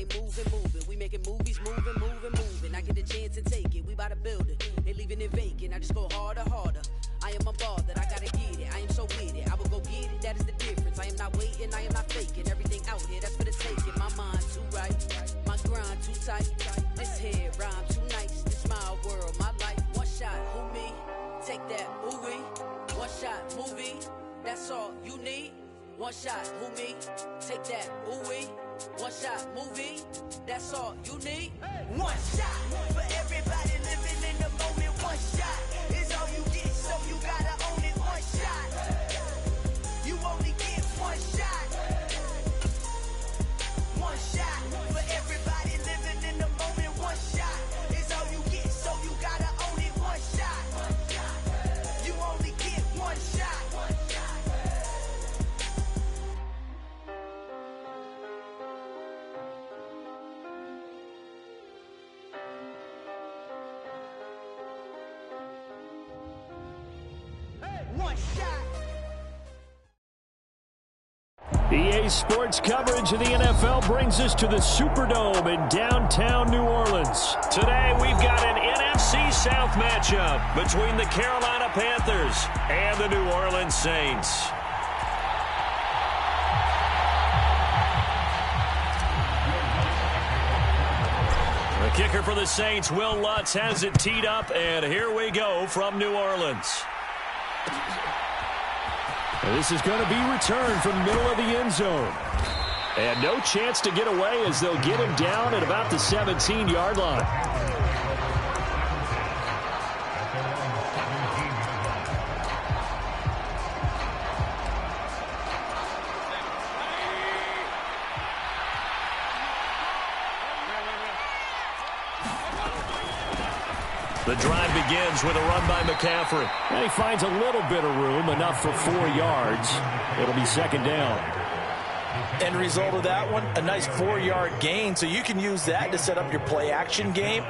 they moving. We making movies, moving. I get a chance to take it, we bout to build it. They leaving it vacant, I just go harder. I am unbothered, I gotta get it. I am so with it, I will go get it, that is the difference. I am not waiting, I am not faking. Everything out here, that's for the taking. My mind too right, my grind too tight. This head rhyme too nice. This my world, my life. One shot, who me? Take that, ooh-wee. One shot, movie, that's all you need. One shot, who me? Take that, ooh-wee. One shot, movie, that's all you need. One shot for everybody living in the moment. One shot is all you get, so you gotta own it. One shot, you only get one shot. One shot for everybody living in the moment. One shot is all you get, so you gotta own it. One shot, you only get one shot. One shot. EA Sports coverage of the NFL brings us to the Superdome in downtown New Orleans. Today we've got an NFC South matchup between the Carolina Panthers and the New Orleans Saints. The kicker for the Saints, Will Lutz, has it teed up, and here we go from New Orleans. This is going to be returned from the middle of the end zone. And no chance to get away as they'll get him down at about the 17-yard line. The drive begins with a run by McCaffrey. And he finds a little bit of room, enough for 4 yards. It'll be second down. End result of that one, a nice 4-yard gain. So you can use that to set up your play-action game,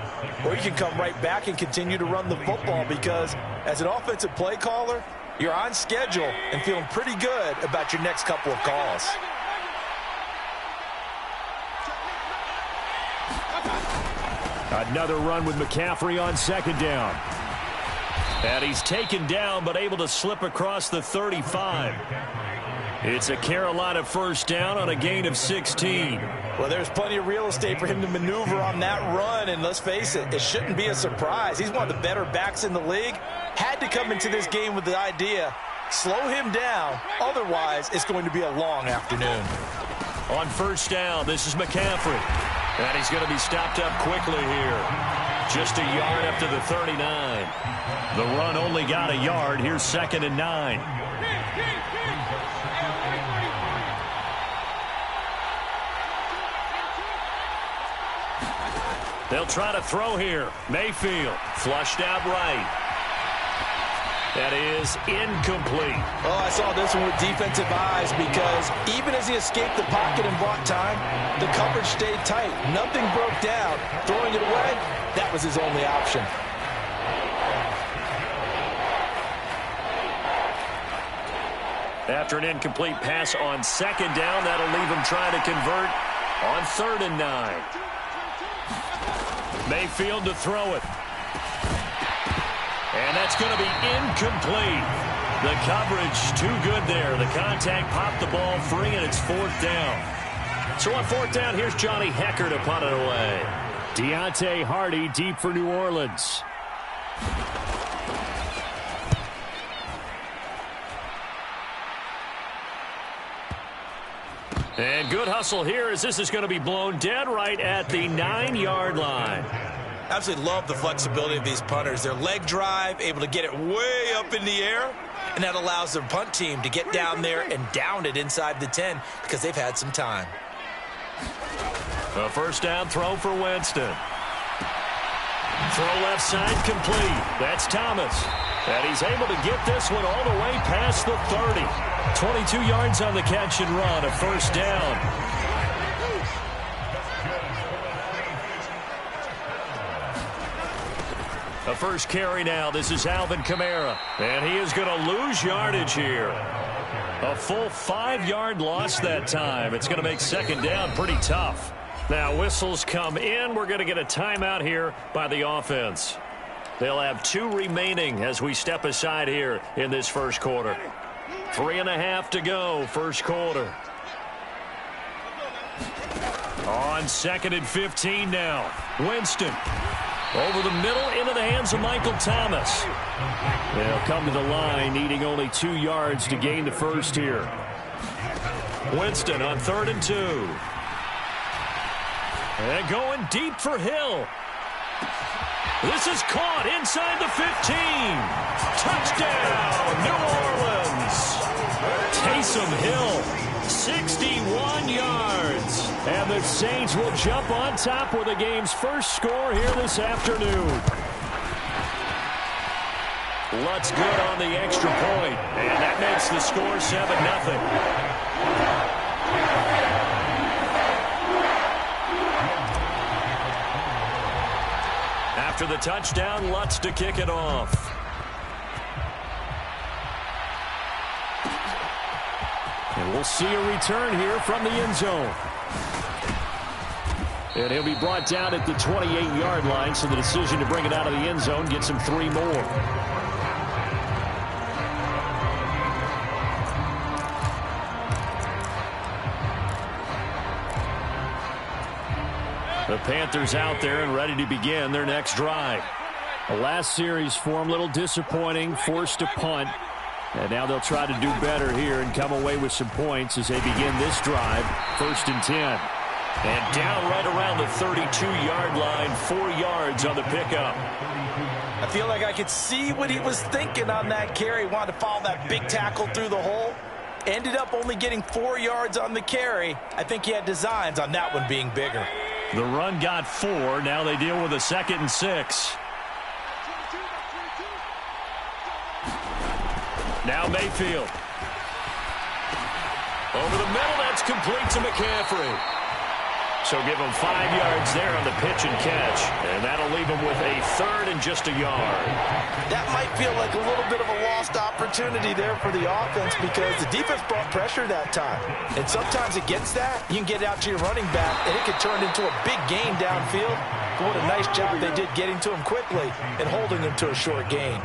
or you can come right back and continue to run the football because as an offensive play caller, you're on schedule and feeling pretty good about your next couple of calls. Another run with McCaffrey on second down. And he's taken down but able to slip across the 35. It's a Carolina first down on a gain of 16. Well, there's plenty of real estate for him to maneuver on that run, and let's face it, it shouldn't be a surprise. He's one of the better backs in the league. Had to come into this game with the idea, slow him down, otherwise it's going to be a long afternoon. On first down, this is McCaffrey. And he's going to be stopped up quickly here. Just a yard up to the 39. The run only got a yard. Here's 2nd and 9. They'll try to throw here. Mayfield flushed out right. That is incomplete. Oh, I saw this one with defensive eyes because even as he escaped the pocket and bought time, the coverage stayed tight. Nothing broke down. Throwing it away, that was his only option. After an incomplete pass on second down, that'll leave him trying to convert on 3rd and 9. Mayfield to throw it. And that's going to be incomplete. The coverage too good there. The contact popped the ball free, and it's 4th down. So on 4th down, here's Johnny Hecker to punt it away. Deontay Hardy deep for New Orleans. And good hustle here as this is going to be blown dead right at the 9-yard line. Absolutely love the flexibility of these punters. Their leg drive, able to get it way up in the air, and that allows their punt team to get down there and down it inside the 10 because they've had some time. A first down throw for Winston. Throw left side complete. That's Thomas. And he's able to get this one all the way past the 30. 22 yards on the catch and run, a first down. A first carry now. This is Alvin Kamara. And he is going to lose yardage here. A full 5-yard loss that time. It's going to make second down pretty tough. Now whistles come in. We're going to get a timeout here by the offense. They'll have 2 remaining as we step aside here in this first quarter. 3.5 to go, first quarter. On 2nd and 15 now. Winston over the middle into the hands of Michael Thomas. They'll come to the line needing only 2 yards to gain the first here. Winston on 3rd and 2. And going deep for Hill. This is caught inside the 15. Touchdown, New Orleans. Taysom Hill, 61 yards. And the Saints will jump on top with the game's first score here this afternoon. Lutz good on the extra point. And that makes the score 7-0. After the touchdown, Lutz to kick it off. And we'll see a return here from the end zone. And he'll be brought down at the 28-yard line, so the decision to bring it out of the end zone gets him 3 more. The Panthers out there and ready to begin their next drive. The last series for them, a little disappointing, forced to punt. And now they'll try to do better here and come away with some points as they begin this drive. 1st and 10. And down right around the 32-yard line, 4 yards on the pickup. I feel like I could see what he was thinking on that carry. Wanted to follow that big tackle through the hole. Ended up only getting 4 yards on the carry. I think he had designs on that one being bigger. The run got 4. Now they deal with a 2nd and 6. Now Mayfield. Over the middle, that's complete to McCaffrey. So give him 5 yards there on the pitch and catch. And that'll leave him with a 3rd and just a yard. That might feel like a little bit of a lost opportunity there for the offense because the defense brought pressure that time. And sometimes against that, you can get out to your running back, and it could turn into a big gain downfield. But what a nice job they did getting to him quickly and holding him to a short gain.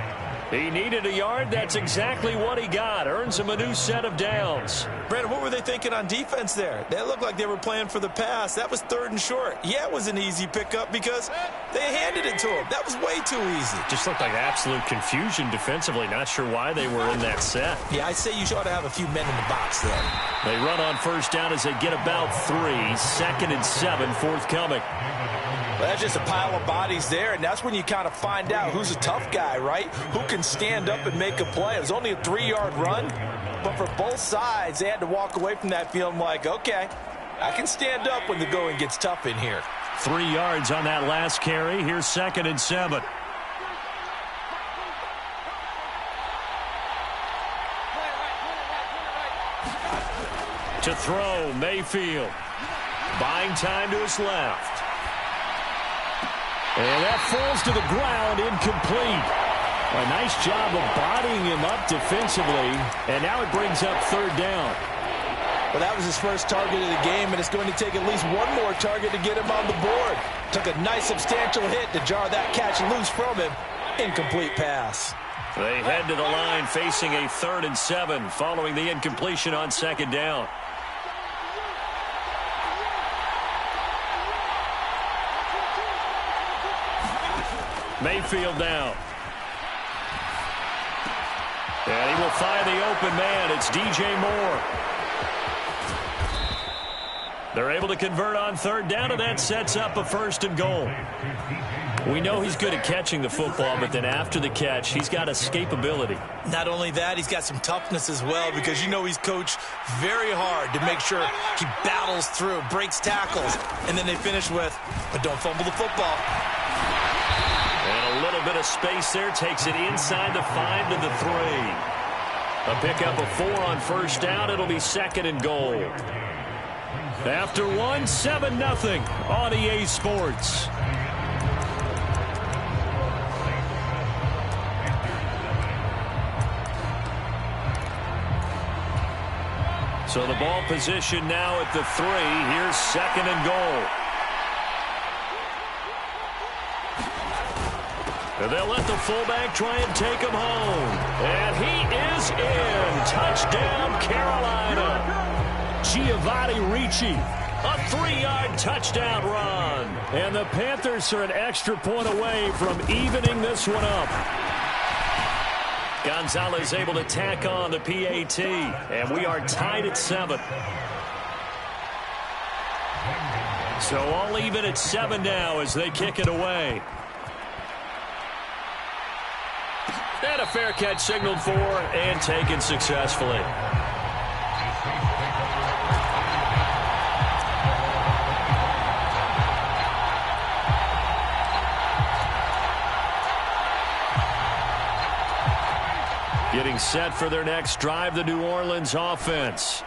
He needed a yard. That's exactly what he got. Earns him a new set of downs. Brandon, what were they thinking on defense there? They looked like they were playing for the pass. That was 3rd and short. Yeah, it was an easy pickup because they handed it to him. That was way too easy. Just looked like absolute confusion defensively. Not sure why they were in that set. Yeah, I'd say you ought to have a few men in the box there. They run on 1st down as they get about 3. 2nd and 7 forthcoming. Well, that's just a pile of bodies there, and that's when you kind of find out who's a tough guy, right? Who can stand up and make a play. It was only a 3-yard run, but for both sides, they had to walk away from that feeling like, okay, I can stand up when the going gets tough in here. 3 yards on that last carry. Here's 2nd and 7. To throw, Mayfield. Buying time to his left. And that falls to the ground, incomplete. A nice job of bodying him up defensively, and now it brings up 3rd down. Well, that was his first target of the game, and it's going to take at least one more target to get him on the board. Took a nice substantial hit to jar that catch loose from him. Incomplete pass. They head to the line facing a 3rd and 7 following the incompletion on 2nd down. Mayfield now. And he will find the open man. It's DJ Moore. They're able to convert on 3rd down, and that sets up a 1st and goal. We know he's good at catching the football, but then after the catch, he's got escapability. Not only that, he's got some toughness as well because you know he's coached very hard to make sure he battles through, breaks tackles, and then they finish with, but don't fumble the football. And a little bit of space there takes it inside the 5 to the 3. A pickup of 4 on 1st down. It'll be 2nd and goal. After 1, 7-0 on EA Sports. So the ball position now at the 3. Here's 2nd and goal. And they'll let the fullback try and take him home. And he is in. Touchdown, Carolina. Giovanni Ricci, a 3-yard touchdown run. And the Panthers are an extra point away from evening this one up. Gonzalez able to tack on the PAT. And we are tied at 7. So all even at 7 now as they kick it away. And a fair catch signaled for and taken successfully. Getting set for their next drive, the New Orleans offense.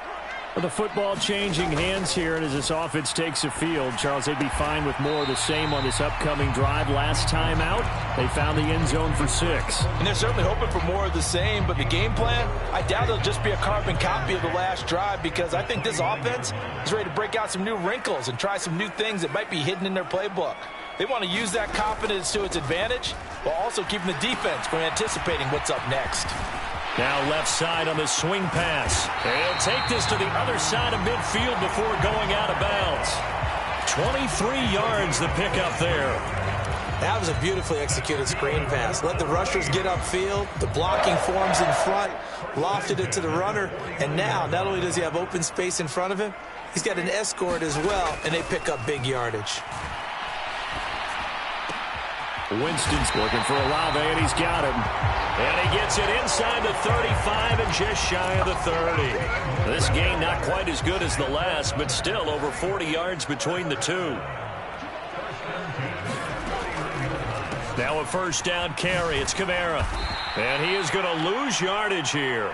Well, the football changing hands here, and as this offense takes the field, Charles, they'd be fine with more of the same on this upcoming drive. Last time out, they found the end zone for 6. And they're certainly hoping for more of the same, but the game plan, I doubt it'll just be a carbon copy of the last drive, because I think this offense is ready to break out some new wrinkles and try some new things that might be hidden in their playbook. They want to use that confidence to its advantage, while also keeping the defense from anticipating what's up next. Now left side on the swing pass. He'll take this to the other side of midfield before going out of bounds. 23 yards the pickup there. That was a beautifully executed screen pass. Let the rushers get upfield. The blocking forms in front. Lofted it to the runner. And now, not only does he have open space in front of him, he's got an escort as well, and they pick up big yardage. Winston's looking for Olave, and he's got him. And he gets it inside the 35 and just shy of the 30. This game not quite as good as the last, but still over 40 yards between the two. Now a first down carry. It's Kamara. And he is going to lose yardage here.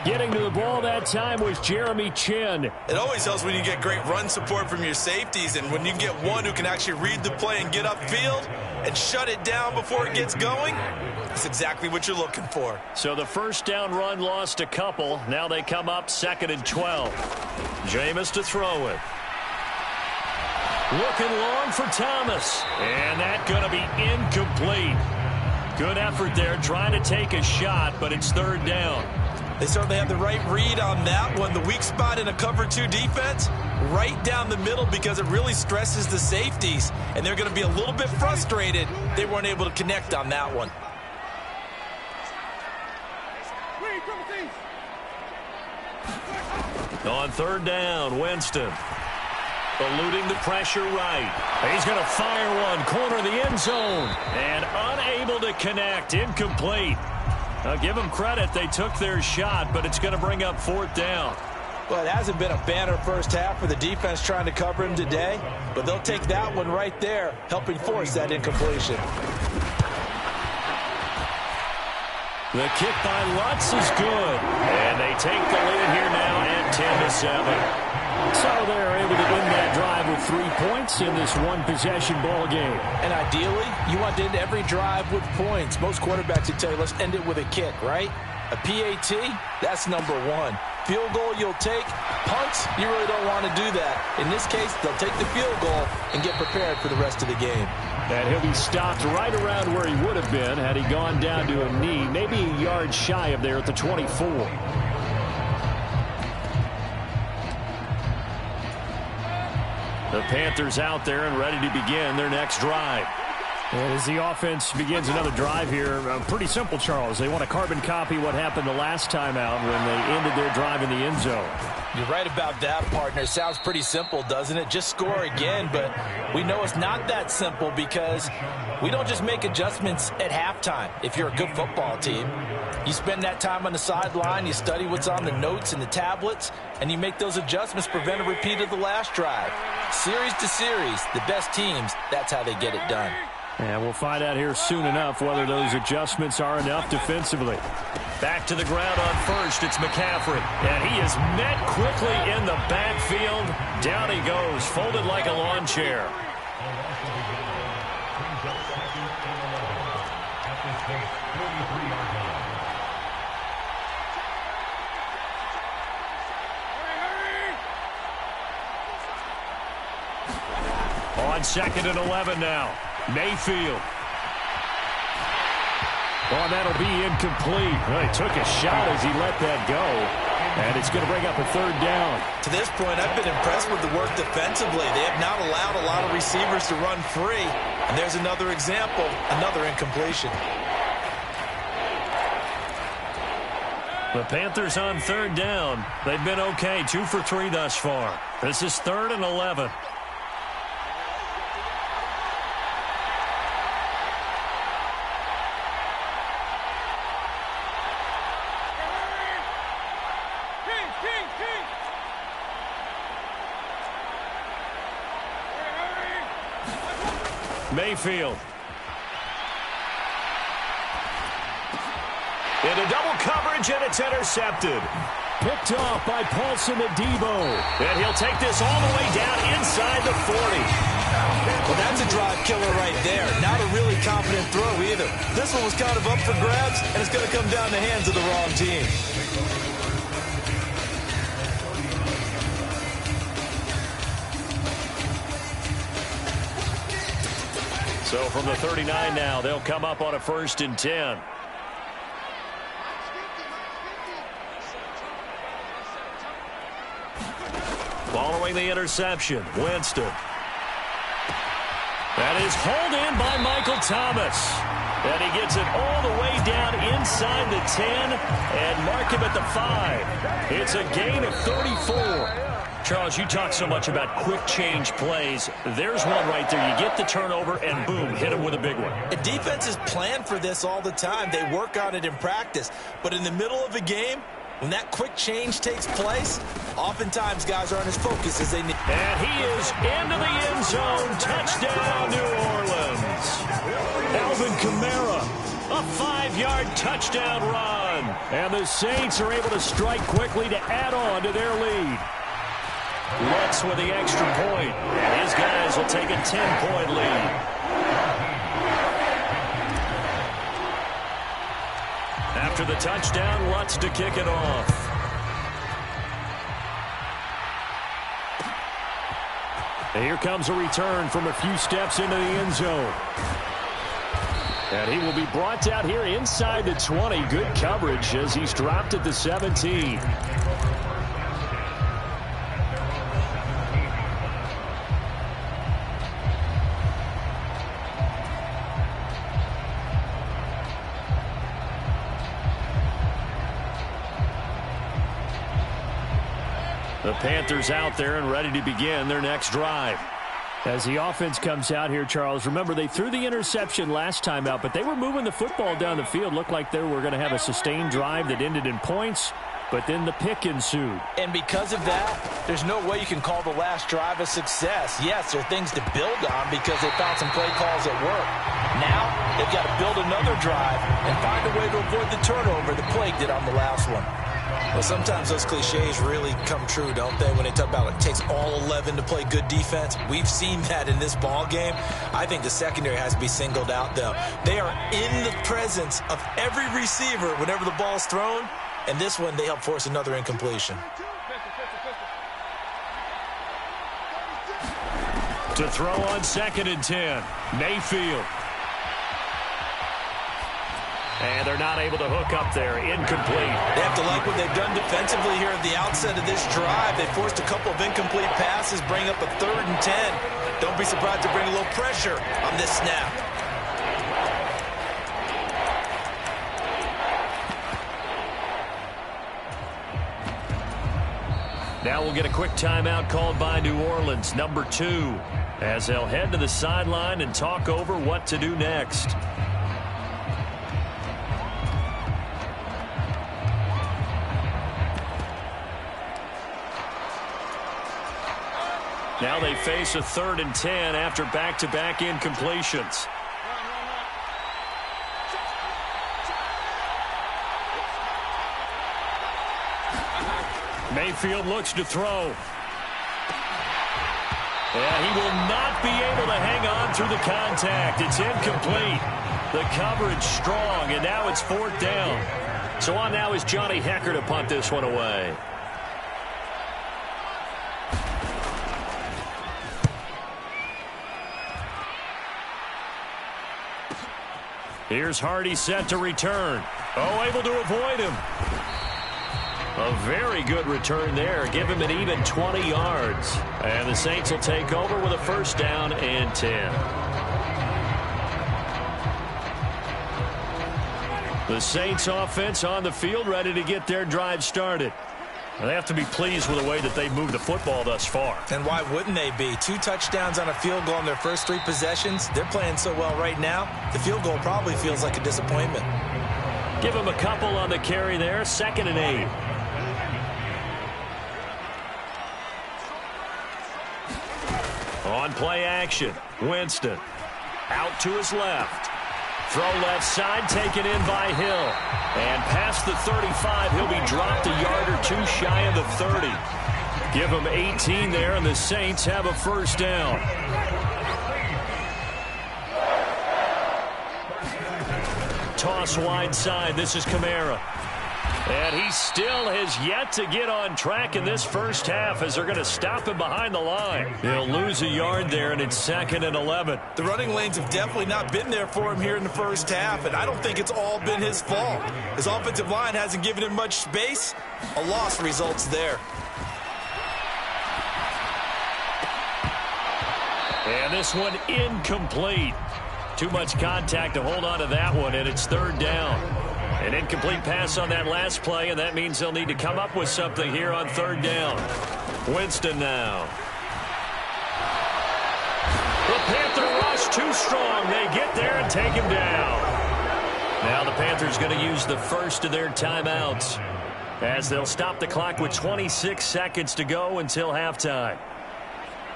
Getting to the ball that time was Jeremy Chin. It always helps when you get great run support from your safeties, and when you get one who can actually read the play and get upfield and shut it down before it gets going, that's exactly what you're looking for. So the first down run lost a couple. Now they come up 2nd and 12. Jameis to throw it. Looking long for Thomas. And that's going to be incomplete. Good effort there trying to take a shot, but it's 3rd down. They certainly have the right read on that one. The weak spot in a cover 2 defense, right down the middle, because it really stresses the safeties. And they're going to be a little bit frustrated they weren't able to connect on that one. On 3rd down, Winston. Eluding the pressure right. He's going to fire one, corner of the end zone. And unable to connect, incomplete. I'll give them credit. They took their shot, but it's going to bring up 4th down. Well, it hasn't been a banner first half for the defense trying to cover him today, but they'll take that one right there, helping force that incompletion. The kick by Lutz is good. And they take the lead here now at 10-7. So they're able to end that drive with 3 points in this one-possession ball game. And ideally, you want to end every drive with points. Most quarterbacks would tell you, let's end it with a kick, right? A PAT, that's number 1. Field goal you'll take. Punts, you really don't want to do that. In this case, they'll take the field goal and get prepared for the rest of the game. And he'll be stopped right around where he would have been had he gone down to a knee, maybe a yard shy of there at the 24. The Panthers out there and ready to begin their next drive. And as the offense begins another drive here, pretty simple, Charles. They want to carbon copy what happened the last time out when they ended their drive in the end zone. You're right about that, partner. It sounds pretty simple, doesn't it? Just score again, but we know it's not that simple because we don't just make adjustments at halftime. If you're a good football team, you spend that time on the sideline, you study what's on the notes and the tablets, and you make those adjustments, prevent a repeat of the last drive. Series to series, the best teams, that's how they get it done. And we'll find out here soon enough whether those adjustments are enough defensively. Back to the ground on first, it's McCaffrey. And he is met quickly in the backfield. Down he goes, folded like a lawn chair. On 2nd and 11 now. Mayfield. Oh, that'll be incomplete. Well, he took a shot as he let that go. And it's going to bring up a third down. To this point, I've been impressed with the work defensively. They have not allowed a lot of receivers to run free. And there's another example, another incompletion. The Panthers on third down. They've been okay, 2 for 3 thus far. This is 3rd and 11. Mayfield. Into double coverage, and it's intercepted. Picked off by Paulson Adebo. And he'll take this all the way down inside the 40. Well, that's a drive killer right there. Not a really confident throw either. This one was kind of up for grabs, and it's going to come down the hands of the wrong team. So from the 39 now, they'll come up on a 1st and 10. Following the interception, Winston. That is hauled in by Michael Thomas. And he gets it all the way down inside the 10 and mark him at the 5. It's a gain of 34. Charles, you talk so much about quick change plays. There's one right there. You get the turnover, and boom, hit him with a big one. And defenses plan for this all the time. They work on it in practice. But in the middle of a game, when that quick change takes place, oftentimes guys aren't as focused as they need. And he is into the end zone. Touchdown, New Orleans. Alvin Kamara, a 5-yard touchdown run. And the Saints are able to strike quickly to add on to their lead. Lutz with the extra point, and his guys will take a 10-point lead. After the touchdown, Lutz to kick it off. And here comes a return from a few steps into the end zone. And he will be brought down here inside the 20. Good coverage as he's dropped at the 17. The Panthers out there and ready to begin their next drive. As the offense comes out here, Charles, remember they threw the interception last time out, but they were moving the football down the field. Looked like they were going to have a sustained drive that ended in points, but then the pick ensued. And because of that, there's no way you can call the last drive a success. Yes, there are things to build on because they found some play calls at work. Now, they've got to build another drive and find a way to avoid the turnover the plague did on the last one. Well, sometimes those cliches really come true, don't they? When they talk about it takes all 11 to play good defense. We've seen that in this ball game. I think the secondary has to be singled out, though. They are in the presence of every receiver whenever the ball's thrown. And this one, they help force another incompletion. To throw on 2nd and 10, Mayfield. And they're not able to hook up there. Incomplete. They have to like what they've done defensively here at the outset of this drive. They forced a couple of incomplete passes, bring up a 3rd and 10. Don't be surprised to bring a little pressure on this snap. Now we'll get a quick timeout called by New Orleans, number 2, as they'll head to the sideline and talk over what to do next. Now they face a 3rd and 10 after back-to-back incompletions. Mayfield looks to throw. And he will not be able to hang on through the contact. It's incomplete. The coverage strong, and now it's 4th down. So on now is Johnny Hecker to punt this one away. Here's Hardy set to return. Oh, able to avoid him. A very good return there. Give him an even 20 yards. And the Saints will take over with a first down and 10. The Saints offense on the field, ready to get their drive started. They have to be pleased with the way that they've moved the football thus far. And why wouldn't they be? 2 touchdowns on a field goal in their first 3 possessions. They're playing so well right now, the field goal probably feels like a disappointment. Give him a couple on the carry there. 2nd and 8. On play action, Winston out to his left. Throw left side, taken in by Hill. And past the 35, he'll be dropped a yard or 2 shy of the 30. Give him 18 there, and the Saints have a first down. Toss wide side. This is Kamara. And he still has yet to get on track in this first half as they're going to stop him behind the line. He'll lose a yard there, and it's 2nd and 11. The running lanes have definitely not been there for him here in the first half, and I don't think it's all been his fault. His offensive line hasn't given him much space. A loss results there. And this one incomplete. Too much contact to hold on to that one, and it's 3rd down. An incomplete pass on that last play, and that means they'll need to come up with something here on 3rd down. Winston now. The Panther rush too strong. They get there and take him down. Now the Panthers going to use the first of their timeouts as they'll stop the clock with 26 seconds to go until halftime.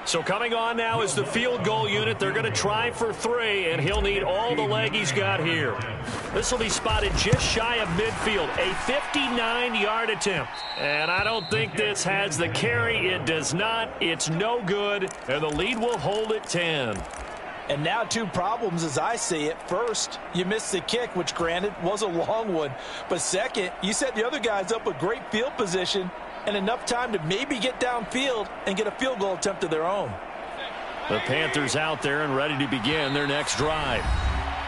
So coming on now is the field goal unit. They're going to try for 3, and he'll need all the leg he's got here. This will be spotted just shy of midfield, a 59-yard attempt. And I don't think this has the carry. It does not. It's no good, and the lead will hold at 10. And now 2 problems as I see it. First, you missed the kick, which granted was a long one. But second, you set the other guys up with great field position and enough time to maybe get downfield and get a field goal attempt of their own. The Panthers out there and ready to begin their next drive.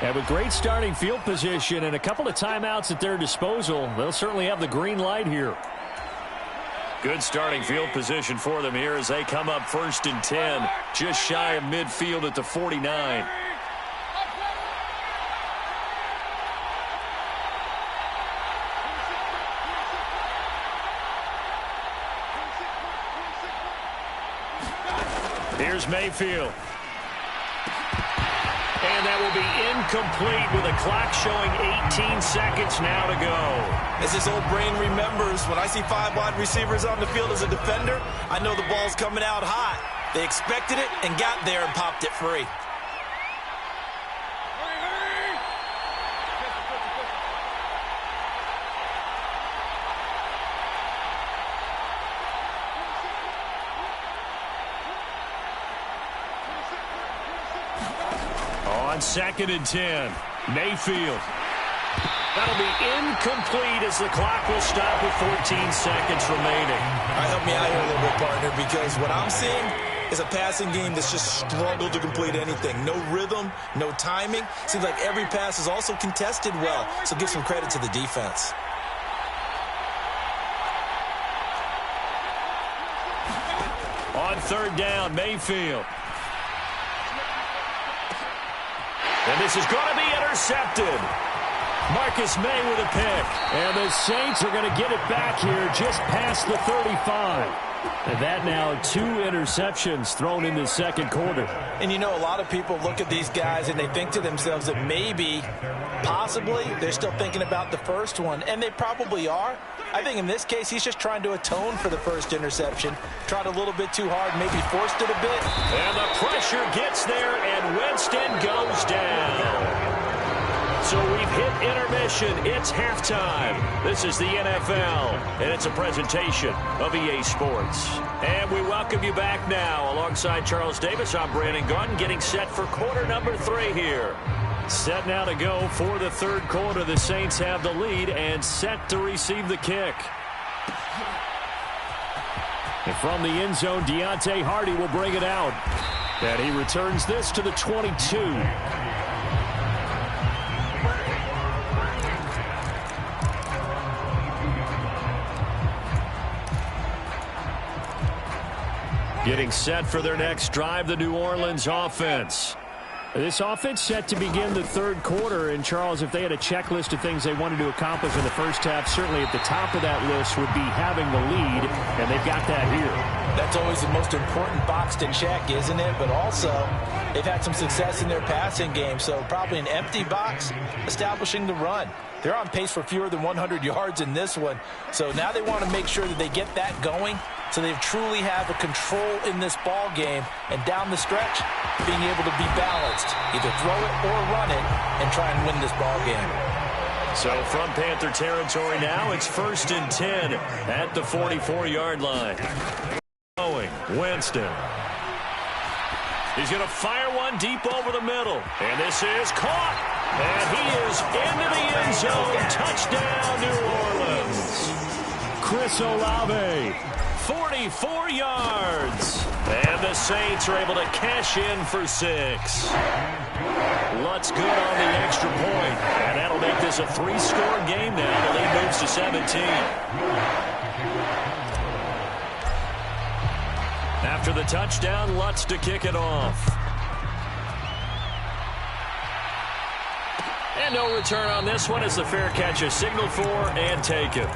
And with great starting field position and a couple of timeouts at their disposal, they'll certainly have the green light here. Good starting field position for them here as they come up 1st and 10, just shy of midfield at the 49. Here's Mayfield. And that will be incomplete with a clock showing 18 seconds now to go. As his old brain remembers, when I see 5 wide receivers on the field as a defender, I know the ball's coming out hot. They expected it and got there and popped it free. On 2nd and 10, Mayfield. That'll be incomplete as the clock will stop with 14 seconds remaining. All right, help me out here a little bit, partner, because what I'm seeing is a passing game that's just struggled to complete anything. No rhythm, no timing. Seems like every pass is also contested well, so give some credit to the defense. On 3rd down, Mayfield. And this is going to be intercepted. Marcus May with a pick. And the Saints are going to get it back here just past the 35. And that now 2 interceptions thrown in the 2nd quarter. And you know, a lot of people look at these guys and they think to themselves that maybe, possibly, they're still thinking about the first one. And they probably are. I think in this case, he's just trying to atone for the first interception. Tried a little bit too hard, maybe forced it a bit. And the pressure gets there, and Winston goes down. So we've hit intermission. It's halftime. This is the NFL, and it's a presentation of EA Sports. And we welcome you back now. Alongside Charles Davis, I'm Brandon Gaudin, getting set for quarter number 3 here. Set now to go for the 3rd quarter. The Saints have the lead and set to receive the kick. And from the end zone, Deontay Hardy will bring it out. And he returns this to the 22. Getting set for their next drive, the New Orleans offense. This offense set to begin the third quarter. And, Charles, if they had a checklist of things they wanted to accomplish in the first half, certainly at the top of that list would be having the lead, and they've got that here. That's always the most important box to check, isn't it? But also, they've had some success in their passing game, so probably an empty box establishing the run. They're on pace for fewer than 100 yards in this one, so now they want to make sure that they get that going so they truly have a control in this ball game, and down the stretch, being able to be balanced, either throw it or run it, and try and win this ball game. So from Panther territory now, it's 1st and 10 at the 44-yard line. Winston. He's going to fire one deep over the middle. And this is caught. And he is into the end zone. Touchdown, New Orleans. Chris Olave. 44 yards. And the Saints are able to cash in for 6. Lutz good on the extra point. And that'll make this a 3-score game now. The lead moves to 17. After the touchdown, Lutz to kick it off. And no return on this one as the fair catch is signaled for and taken.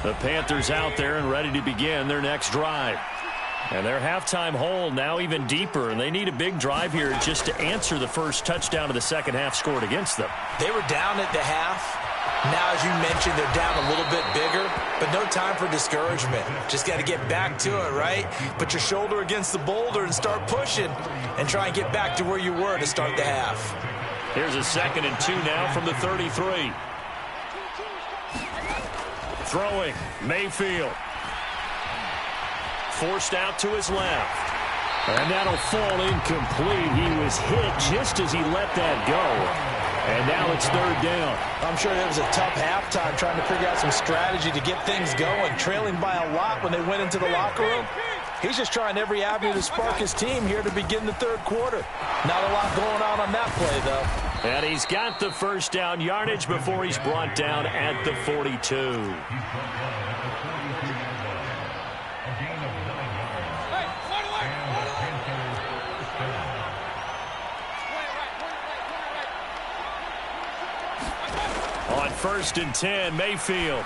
The Panthers out there and ready to begin their next drive. And their halftime hole now even deeper, and they need a big drive here just to answer the first touchdown of the second half scored against them. They were down at the half. Now, as you mentioned, they're down a little bit bigger, but no time for discouragement. Just got to get back to it, right? Put your shoulder against the boulder and start pushing and try and get back to where you were to start the half. Here's a 2nd and 2 now from the 33. Throwing, Mayfield. Forced out to his left. And that'll fall incomplete. He was hit just as he let that go. And now it's 3rd down. I'm sure it was a tough halftime trying to figure out some strategy to get things going. Trailing by a lot when they went into the locker room. He's just trying every avenue to spark his team here to begin the 3rd quarter. Not a lot going on that play, though. And he's got the first down yardage before he's brought down at the 42. On 1st and 10, Mayfield.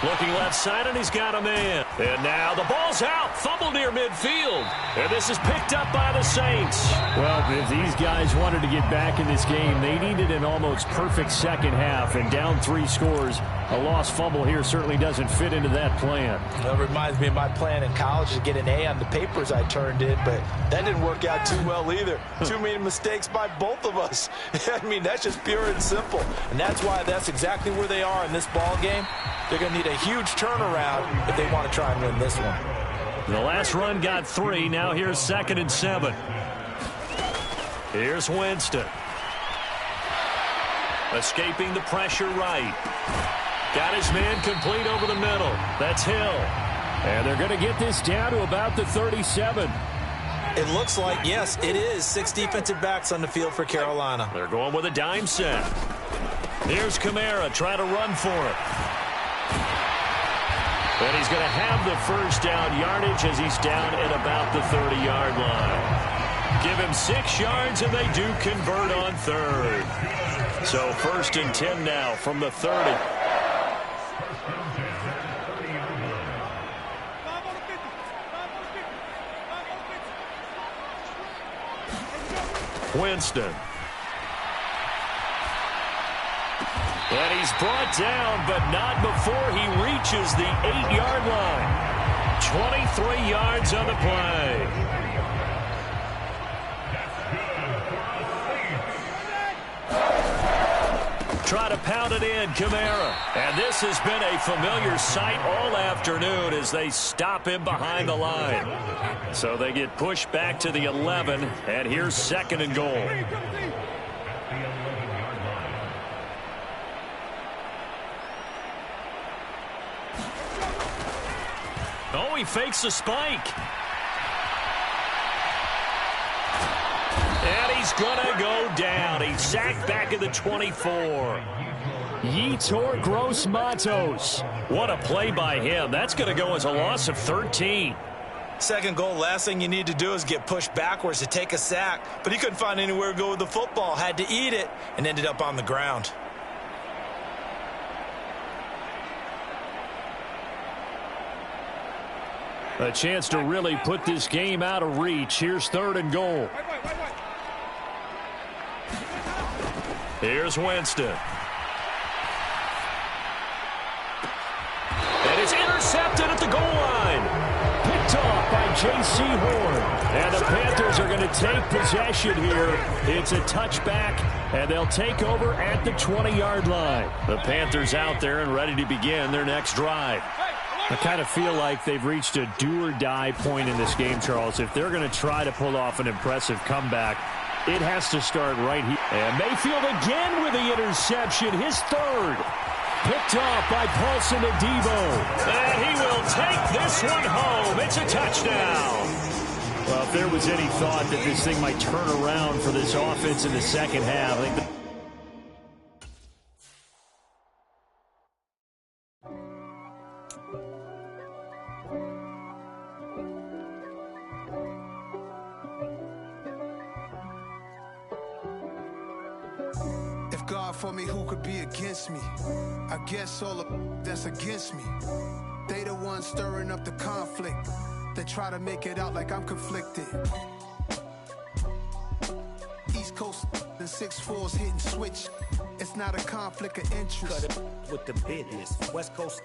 Looking left side, and he's got a man. And now the ball's out. Fumble near midfield. And this is picked up by the Saints. Well, if these guys wanted to get back in this game, they needed an almost perfect second half. And down 3 scores, a lost fumble here certainly doesn't fit into that plan. That reminds me of my plan in college to get an A on the papers I turned in, but that didn't work out too well either. Too many mistakes by both of us. I mean, that's just pure and simple. And that's why that's exactly where they are in this ball game. They're going to need a huge turnaround if they want to try and win this one. The last run got 3. Now here's 2nd and 7. Here's Winston. Escaping the pressure right. Got his man complete over the middle. That's Hill. And they're going to get this down to about the 37. It looks like, yes, it is 6 defensive backs on the field for Carolina. They're going with a dime set. Here's Kamara trying to run for it. And he's going to have the first down yardage as he's down at about the 30-yard line. Give him 6 yards, and they do convert on 3rd. So 1st and 10 now from the 30. Winston. And he's brought down, but not before he reaches the 8-yard line. 23 yards on the play. Try to pound it in, Kamara. And this has been a familiar sight all afternoon as they stop him behind the line. So they get pushed back to the 11, and here's 2nd and goal. Oh, he fakes the spike. And he he's going to go down. He's sacked back at the 24. Yetur Gross-Matos. What a play by him. That's going to go as a loss of 13. Second goal, last thing you need to do is get pushed backwards to take a sack. But he couldn't find anywhere to go with the football. Had to eat it and ended up on the ground. A chance to really put this game out of reach. Here's 3rd and goal. Here's Winston. And it's intercepted at the goal line. Picked off by J.C. Horn. And the Panthers are going to take possession here. It's a touchback, and they'll take over at the 20-yard line. The Panthers out there and ready to begin their next drive. I kind of feel like they've reached a do-or-die point in this game, Charles. If they're going to try to pull off an impressive comeback, it has to start right here. And Mayfield again with the interception, his 3rd. Picked off by Paulson Adebo. And he will take this one home. It's a touchdown. Well, if there was any thought that this thing might turn around for this offense in the second half, I think If God for me, who could be against me? I guess all of that's against me. They the ones stirring up the conflict. They try to make it out like I'm conflicted. East Coast and 6'4's hitting switch. It's not a conflict of interest. Cut it with the business. West Coast.